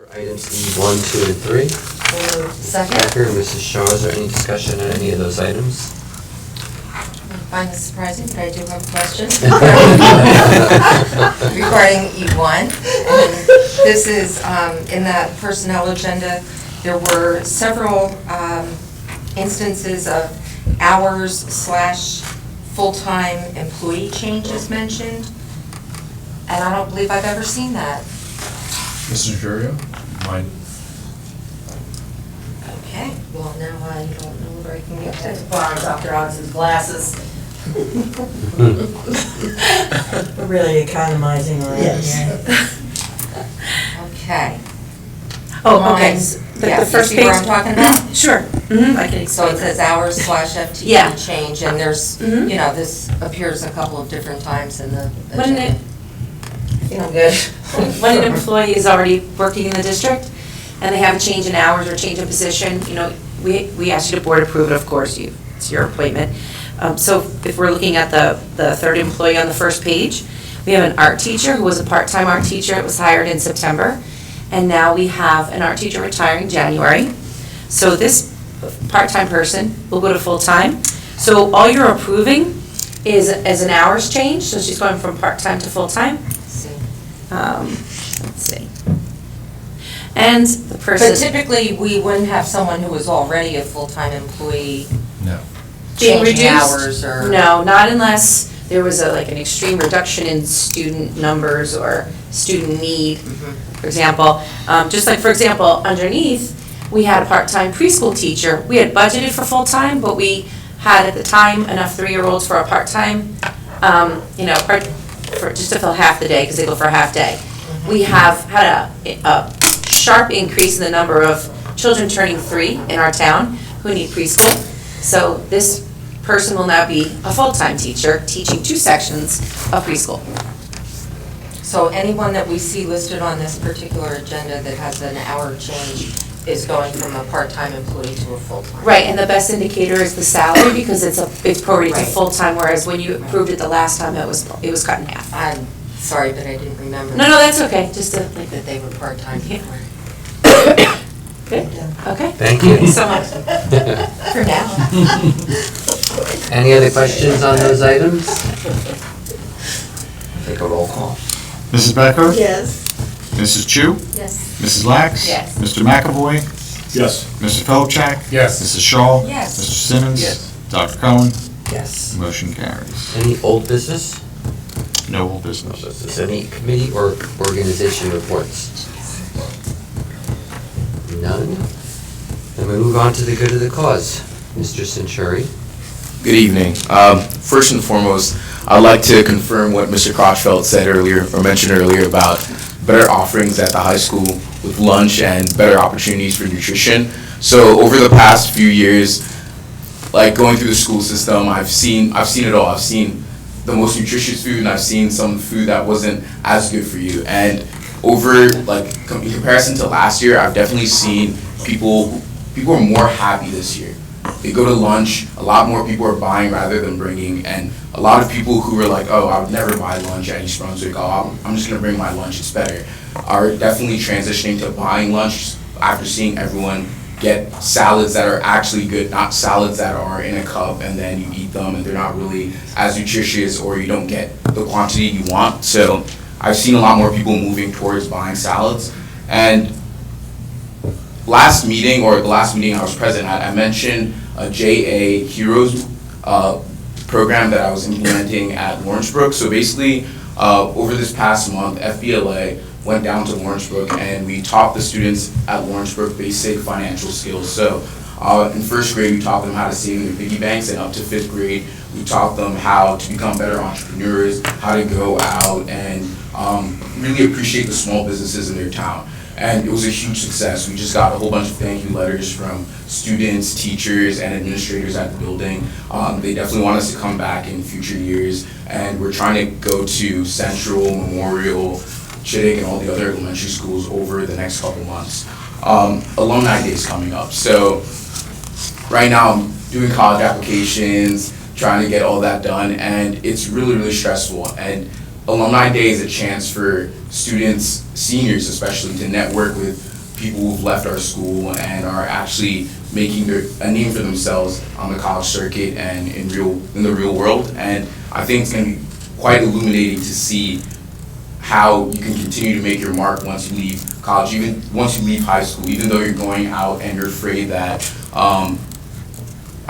Items E1, 2, and 3. Second. Becker and Mrs. Shaw, is there any discussion on any of those items? I find this surprising, but I do have a question regarding E1. And this is in that personnel agenda. There were several instances of hours/full-time employee changes mentioned, and I don't believe I've ever seen that. Mr. Curio? Mine. Okay, well, now I don't know where I can get Have to that. borrow Dr. Ogden's glasses. We're really economizing around here. Okay. Oh, okay. Mine's- The yeah, first you see where page. I'm talking about? Sure. I can So explain. it says hours/FTE Yeah. change, and there's, Mhm. you know, this appears a couple of different times in the When agenda. it- Feeling good. When an employee is already working in the district and they have a change in hours or change in position, you know, we ask you to board approve it, of course, it's your appointment. So if we're looking at the third employee on the first page, we have an art teacher who was a part-time art teacher, it was hired in September, and now we have an art teacher retiring in January. So this part-time person will go to full-time. So all you're approving is as an hours change, so she's going from part-time to full-time. See. Let's see. And the But person typically, we wouldn't have someone who was already a full-time employee No. being changing reduced. hours or. No, not unless there was like an extreme reduction in student numbers or student need, for example. Just like, for example, underneath, we had a part-time preschool teacher. We had budgeted for full-time, but we had at the time enough 3-year-olds for a part-time, for just to fill half the day, because they go for a half day. We have had a sharp increase in the number of children turning 3 in our town who need preschool. So this person will now be a full-time teacher, teaching 2 sections of preschool. So anyone that we see listed on this particular agenda that has an hour change is going from a part-time employee to a full-time. Right, and the best indicator is the salary, because it's prorated to Right. full-time, whereas when you approved it the last time, it was cut in half. I'm sorry, but I didn't remember. No, that's okay, just to, like, That they were part-time Yeah. before. good, okay. Thank you. So much. For now. Any other questions on those items? Take a roll call. Mrs. Becker? Yes. Mrs. Chu? Yes. Mrs. Lax? Yes. Mr. McAvoy? Yes. Mr. Felchak? Yes. Mrs. Shaw? Yes. Mr. Simmons? Yes. Dr. Cohen? Yes. Motion carries. Any old business? No old No business. business. Any committee or organization reports? None? Then we move on to the good of the cause. Mr. Centuri. Good evening. First and foremost, I'd like to confirm what Mr. Crotchfeld said earlier, or mentioned earlier, about better offerings at the high school with lunch and better opportunities for nutrition. So over the past few years, like going through the school system, I've seen it all. I've seen the most nutritious food, and I've seen some food that wasn't as good for you. And over, in comparison to last year, I've definitely seen people are more happy this year. They go to lunch, a lot more people are buying rather than bringing, and a lot of people who were like, oh, I would never buy lunch at East Brunswick, oh, I'm just gonna bring my lunch, it's better, are definitely transitioning to buying lunch after seeing everyone get salads that are actually good, not salads that are in a cup and then you eat them and they're not really as nutritious, or you don't get the quantity you want. So I've seen a lot more people moving towards buying salads. And the last meeting I was present at, I mentioned a JA Heroes program that I was implementing at Lawrenceburg. So basically, over this past month, FBLA went down to Lawrenceburg and we taught the students at Lawrenceburg basic financial skills. So in first grade, we taught them how to save in their piggy banks, and up to 5th grade, we taught them how to become better entrepreneurs, how to go out and really appreciate the small businesses in their town. And it was a huge success. We just got a whole bunch of thank you letters from students, teachers, and administrators at the building. They definitely want us to come back in future years, and we're trying to go to Central, Memorial, Chittick, and all the other elementary schools over the next couple months. Alumni Day is coming up, so right now I'm doing college applications, trying to get all that done, and it's really, really stressful. And Alumni Day is a chance for students, seniors especially, to network with people who've left our school and are actually making a name for themselves on the college circuit and in the real world. And I think it's going to be quite illuminating to see how you can continue to make your mark once you leave college, even once you leave high school, even though you're going out and you're afraid that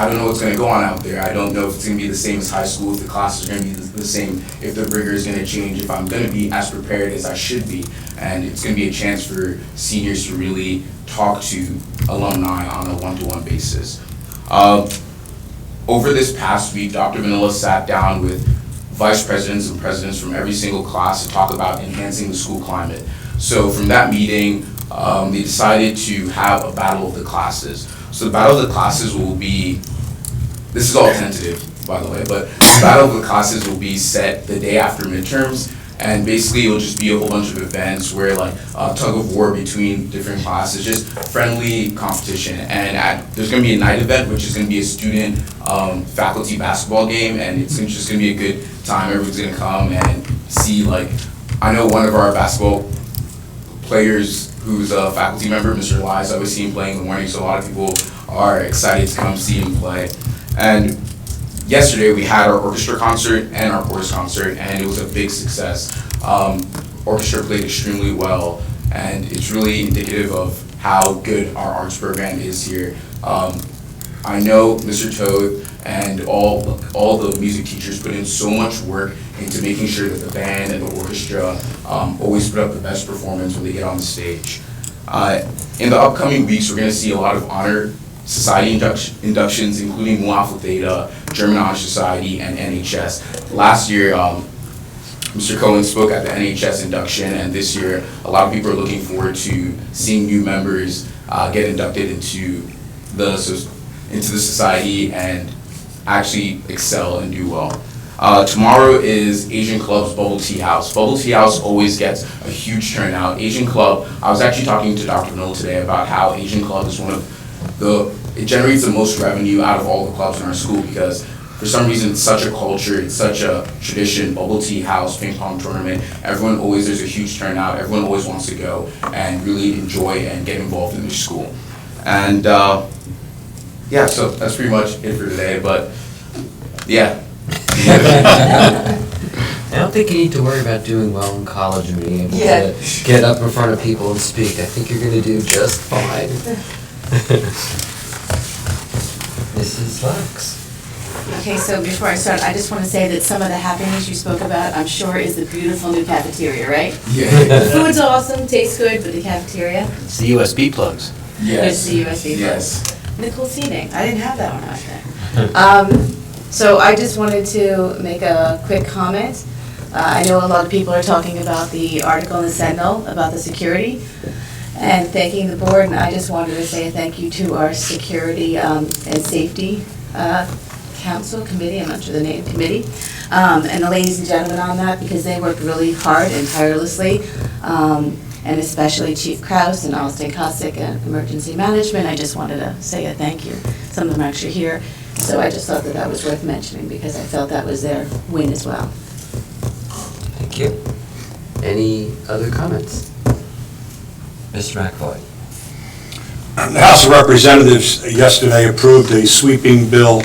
I don't know what's going to go on out there. I don't know if it's going to be the same as high school, if the classes are going to be the same, if the rigor is going to change, if I'm going to be as prepared as I should be. And it's going to be a chance for seniors to really talk to alumni on a one-to-one basis. Over this past week, Dr. Vanilla sat down with vice presidents and presidents from every single class to talk about enhancing the school climate. So from that meeting, they decided to have a battle of the classes. So the battle of the classes will be, this is all tentative, by the way, but the battle of the classes will be set the day after midterms, and basically it'll just be a whole bunch of events where like tug of war between different classes, just friendly competition. And there's going to be a night event, which is going to be a student faculty basketball game, and it's just going to be a good time. Everyone's going to come and see, like, I know one of our basketball players who's a faculty member, Mr. Elias. I always see him playing in the morning, so a lot of people are excited to come see him play. And yesterday we had our orchestra concert and our chorus concert, and it was a big success. Orchestra played extremely well, and it's really indicative of how good our arts program is here. I know Mr. Toad and all the music teachers put in so much work into making sure that the band and the orchestra always put up the best performance when they get on the stage. In the upcoming weeks, we're going to see a lot of honor society inductions, including Mu Alpha Theta, German Honor Society, and NHS. Last year, Mr. Cohen spoke at the NHS induction, and this year, a lot of people are looking forward to seeing new members get inducted into the society and actually excel and do well. Tomorrow is Asian Club's Bubble Tea House. Bubble Tea House always gets a huge turnout. Asian Club, I was actually talking to Dr. Vanilla today about how Asian Club is it generates the most revenue out of all the clubs in our school, because for some reason it's such a culture, it's such a tradition, bubble tea house, ping pong tournament, there's a huge turnout, everyone always wants to go and really enjoy and get involved in their school. And yeah, so that's pretty much it for today, but yeah. I don't think you need to worry about doing well in college and being able to get up in front of people and speak. I think you're going to do just fine. Mrs. Lux. Okay, so before I start, I just want to say that some of the happiness you spoke about, I'm sure, is the beautiful new cafeteria, right? Yeah. The food's awesome, tastes good, but the cafeteria, It's the USB plugs. Yes. good to see you, Yes. And the cool seating, I didn't have that when I was there. So I just wanted to make a quick comment. I know a lot of people are talking about the article in the Sentinel about the security and thanking the board, and I just wanted to say thank you to our security and safety council committee, I'm not sure the name, committee, and the ladies and gentlemen on that, because they worked really hard and tirelessly, and especially Chief Kraus and Alistair Kosick and Emergency Management. I just wanted to say a thank you. Some of them are actually here, so I just thought that that was worth mentioning because I felt that was their win as well. Thank you. Any other comments? Mr. McAvoy. The House of Representatives yesterday approved a sweeping bill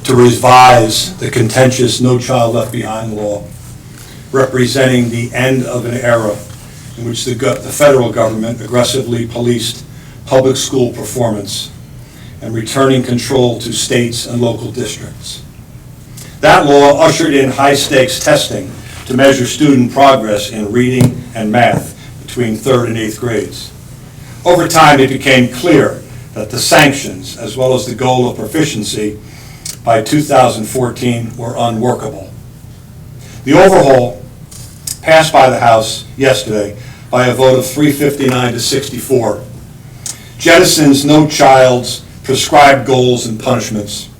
to revise the contentious No Child Left Behind law, representing the end of an era in which the federal government aggressively policed public school performance and returning control to states and local districts. That law ushered in high-stakes testing to measure student progress in reading and math between 3rd and 8th grades. Over time, it became clear that the sanctions, as well as the goal of proficiency by 2014, were unworkable. The overhaul, passed by the House yesterday by a vote of 359 to 64, jettisons no child's prescribed goals and punishments,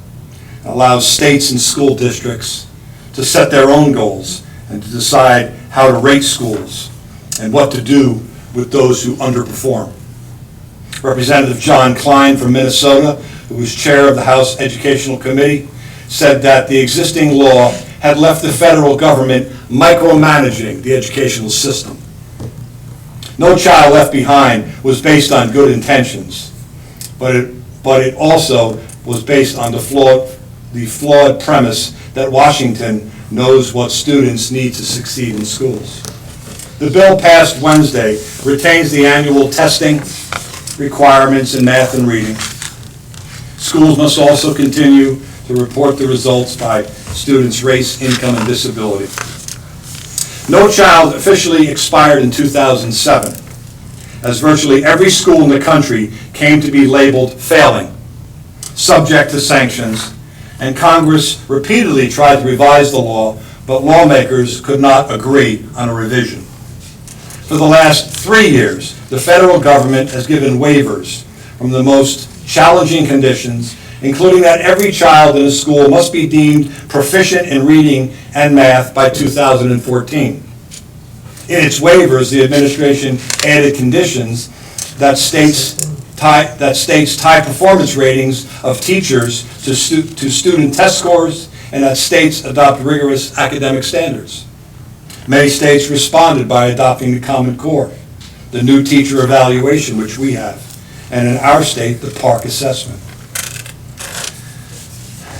allows states and school districts to set their own goals and to decide how to rate schools and what to do with those who underperform. Representative John Klein from Minnesota, who was chair of the House Educational Committee, said that the existing law had left the federal government micromanaging the educational system. No Child Left Behind was based on good intentions, but it also was based on the flawed premise that Washington knows what students need to succeed in schools. The bill passed Wednesday retains the annual testing requirements in math and reading. Schools must also continue to report the results by students' race, income, and disability. No Child officially expired in 2007, as virtually every school in the country came to be labeled failing, subject to sanctions, and Congress repeatedly tried to revise the law, but lawmakers could not agree on a revision. For the last 3 years, the federal government has given waivers from the most challenging conditions, including that every child in a school must be deemed proficient in reading and math by 2014. In its waivers, the administration added conditions that states tie performance ratings of teachers to student test scores, and that states adopt rigorous academic standards. Many states responded by adopting the Common Core, the new teacher evaluation, which we have, and in our state, the PARCC assessment.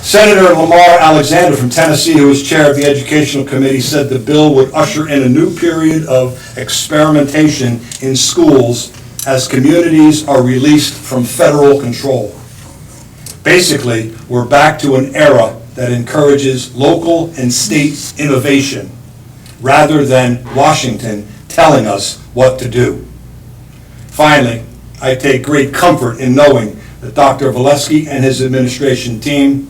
Senator Lamar Alexander from Tennessee, who was chair of the Educational Committee, said the bill would usher in a new period of experimentation in schools as communities are released from federal control. Basically, we're back to an era that encourages local and state innovation rather than Washington telling us what to do. Finally, I take great comfort in knowing that Dr. Valesky and his administration team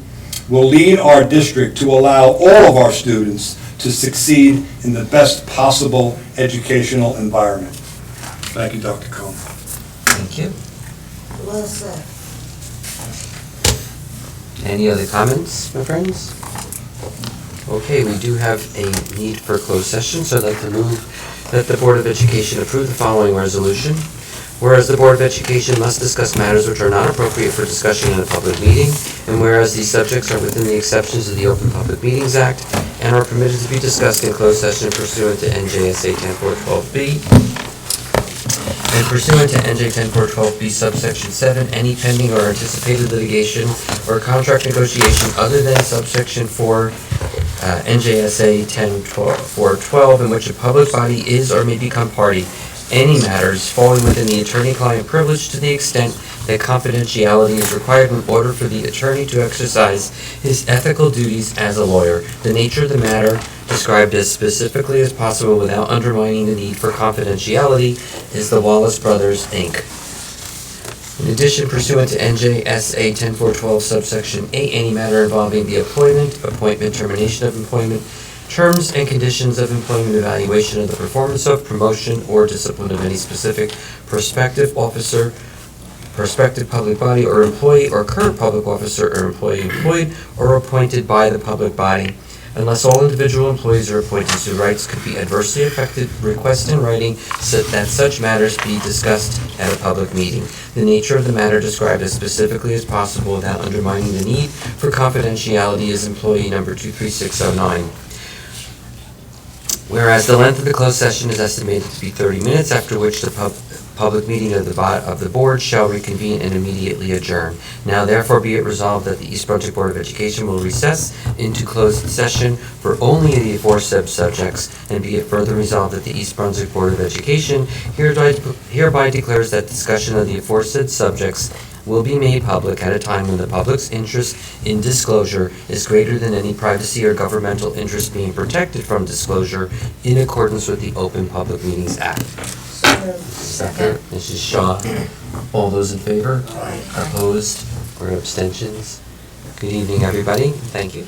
will lead our district to allow all of our students to succeed in the best possible educational environment. Thank you, Dr. Cohn. Thank you. Well said. Any other comments, my friends? Okay, we do have a need for closed session, so I'd like to move that the Board of Education approve the following resolution. Whereas the Board of Education must discuss matters which are not appropriate for discussion in a public meeting, and whereas these subjects are within the exceptions of the Open Public Meetings Act and are permitted to be discussed in closed session pursuant to NJSA 10.412B, and pursuant to NJ 10.412B subsection 7, any pending or anticipated litigation or contract negotiation other than subsection 4 NJSA 10.412 in which a public body is or may become party, any matters falling within the attorney-client privilege to the extent that confidentiality is required in order for the attorney to exercise his ethical duties as a lawyer. The nature of the matter described as specifically as possible without undermining the need for confidentiality is the Wallace Brothers, Inc. In addition, pursuant to NJSA 10.412 subsection 8, any matter involving the appointment, termination of employment, terms and conditions of employment, evaluation of the performance of, promotion, or discipline of any specific prospective officer, prospective public body or employee, or current public officer or employee employed or appointed by the public body, unless all individual employees or appointees whose rights could be adversely affected, request in writing so that such matters be discussed at a public meeting. The nature of the matter described as specifically as possible without undermining the need for confidentiality is employee number 23609. Whereas the length of the closed session is estimated to be 30 minutes, after which the public meeting of the board shall reconvene and immediately adjourn. Now therefore be it resolved that the East Brunswick Board of Education will recess into closed session for only the aforesaid subjects, and be it further resolved that the East Brunswick Board of Education hereby declares that discussion of the aforesaid subjects will be made public at a time when the public's interest in disclosure is greater than any privacy or governmental interest being protected from disclosure in accordance with the Open Public Meetings Act. Second, Mrs. Shaw. All those in favor? Opposed or abstentions? Good evening, everybody. Thank you.